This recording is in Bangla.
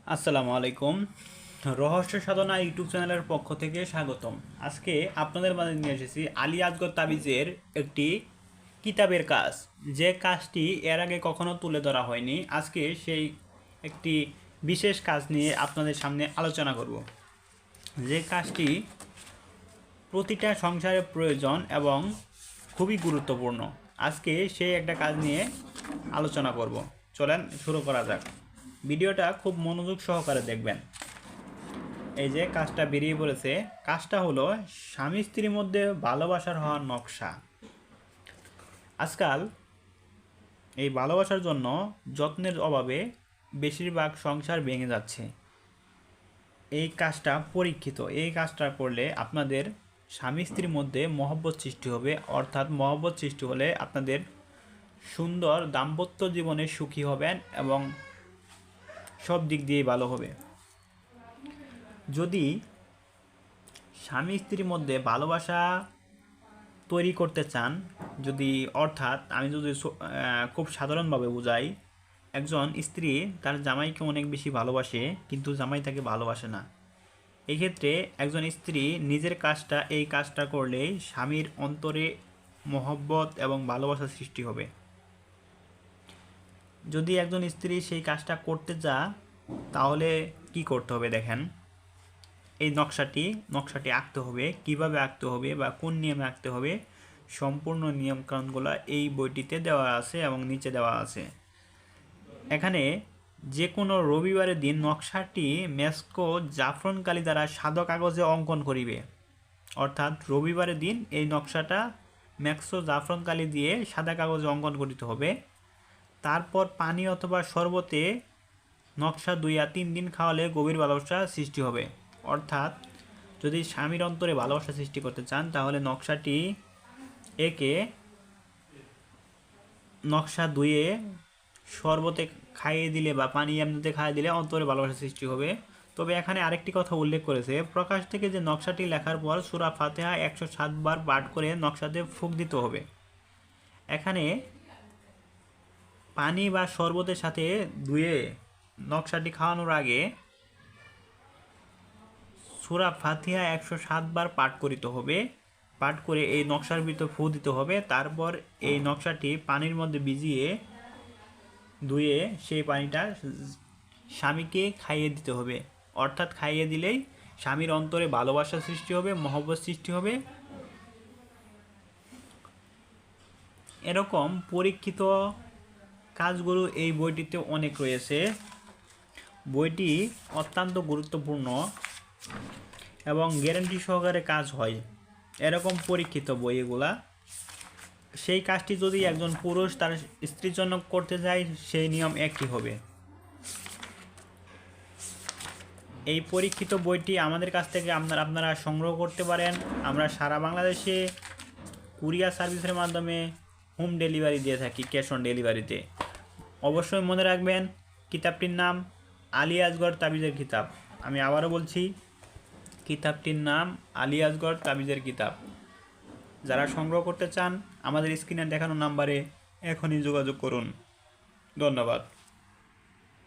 আসসালামু আলাইকুম। রহস্য সাধনা ইউটিউব চ্যানেলের পক্ষ থেকে স্বাগতম। আজকে আপনাদের মাঝে নিয়ে এসেছি আলী আসগর তাবিজের একটি কিতাবের কাজ, যে কাজটি এর আগে কখনো তুলে ধরা হয়নি। আজকে সেই একটি বিশেষ কাজ নিয়ে আপনাদের সামনে আলোচনা করব, যে কাজটি প্রতিটা সংসারের প্রয়োজন এবং খুবই গুরুত্বপূর্ণ। আজকে সেই একটা কাজ নিয়ে আলোচনা করব। চলেন শুরু করা যাক। ভিডিওটা খুব মনোযোগ সহকারে দেখবেন। এই যে কাজটা বেরিয়ে পড়েছে, কাজটা হলো স্বামী স্ত্রীর মধ্যে ভালোবাসার হওয়ার নকশা। আজকাল এই ভালোবাসার জন্য যত্নের অভাবে বেশিরভাগ সংসার ভেঙে যাচ্ছে। এই কাজটা পরীক্ষিত। এই কাজটা করলে আপনাদের স্বামী স্ত্রীর মধ্যে মহব্বত সৃষ্টি হবে, অর্থাৎ মহব্বত সৃষ্টি হলে আপনাদের সুন্দর দাম্পত্য জীবনে সুখী হবেন এবং সব দিক দিয়েই ভালো হবে। যদি স্বামী স্ত্রীর মধ্যে ভালোবাসা তৈরি করতে চান, যদি অর্থাৎ আমি যদি খুব সাধারণভাবে বুঝাই, একজন স্ত্রী তার জামাইকে অনেক বেশি ভালোবাসে কিন্তু জামাই তাকে ভালোবাসে না। এই ক্ষেত্রে একজন স্ত্রী নিজের কাজটা, এই কাজটা করলেই স্বামীর অন্তরে মহব্বত এবং ভালোবাসা সৃষ্টি হবে। যদি একজন স্ত্রী সেই কাজটা করতে চায় তাহলে কি করতে হবে দেখেন। এই নকশাটি আঁকতে হবে। কিভাবে আঁকতে হবে বা কোন নিয়মে আঁকতে হবে, সম্পূর্ণ নিয়মকানুনগুলো এই বইটিতে দেওয়া আছে এবং নিচে দেওয়া আছে। এখানে যে কোনো রবিবারের দিন নকশাটি মেস্কো জাফরান কালি দ্বারা সাদা কাগজে অঙ্কন করিবে। অর্থাৎ রবিবারের দিন এই নকশাটা মেক্সো জাফরান কালি দিয়ে সাদা কাগজে অঙ্কন করিতে হবে। তারপর পানি অথবা শরবতে নকশা 2 বা 3 দিন খাওয়ালে গভীর ভালোবাসা সৃষ্টি হবে। অর্থাৎ যদি স্বামীর অন্তরে ভালোবাসা সৃষ্টি করতে চান তাহলে নকশাটি একে নকশা 2 শরবতে খাইয়ে দিলে বা পানি এমনিতে খাইয়ে দিলে অন্তরে ভালোবাসা সৃষ্টি হবে। তবে এখানে আরেকটি কথা উল্লেখ করেছে, প্রকাশ থেকে যে নকশাটি লেখার পর সূরা ফাতিহা 107 বার পাঠ করে নকশাতে ফুঁক দিতে হবে। এখানে পানি বা শরবতের সাথে ধুয়ে নকশাটি খাওয়ানোর আগে সূরা ফাতিহা 107 বার পাঠ করিতে হবে। পাঠ করে এই নকশার ভিতর ফু দিতে হবে। তারপর এই নকশাটি পানির মধ্যে ভিজিয়ে ধুয়ে সেই পানিটা স্বামীকে খাইয়ে দিতে হবে। অর্থাৎ খাইয়ে দিলেই স্বামীর অন্তরে ভালোবাসা সৃষ্টি হবে, মহব্বত সৃষ্টি হবে। এরকম পরীক্ষিত কাজগুলো এই বইটিতে অনেক রয়েছে। বইটি অত্যন্ত গুরুত্বপূর্ণ এবং গ্যারান্টি সহকারে কাজ হয়। এরকম পরীক্ষিত বই এগুলা। সেই কাজটি যদি একজন পুরুষ তার স্ত্রীর জন্য করতে যায়, সেই নিয়ম একই হবে। এই পরীক্ষিত বইটি আমাদের কাছ থেকে আপনারা সংগ্রহ করতে পারেন। আমরা সারা বাংলাদেশে কুরিয়ার সার্ভিসের মাধ্যমে হোম ডেলিভারি দিয়ে থাকি, ক্যাশ অন ডেলিভারিতে। অবশ্যই মনে রাখবেন, কিতাবটির নাম আলী আসগর তাবিজের কিতাব। আমি আবারও বলছি, কিতাবটির নাম আলী আসগর তাবিজের কিতাব। যারা সংগ্রহ করতে চান আমাদের স্ক্রিনে দেখানো নাম্বারে এখনই যোগাযোগ করুন। ধন্যবাদ।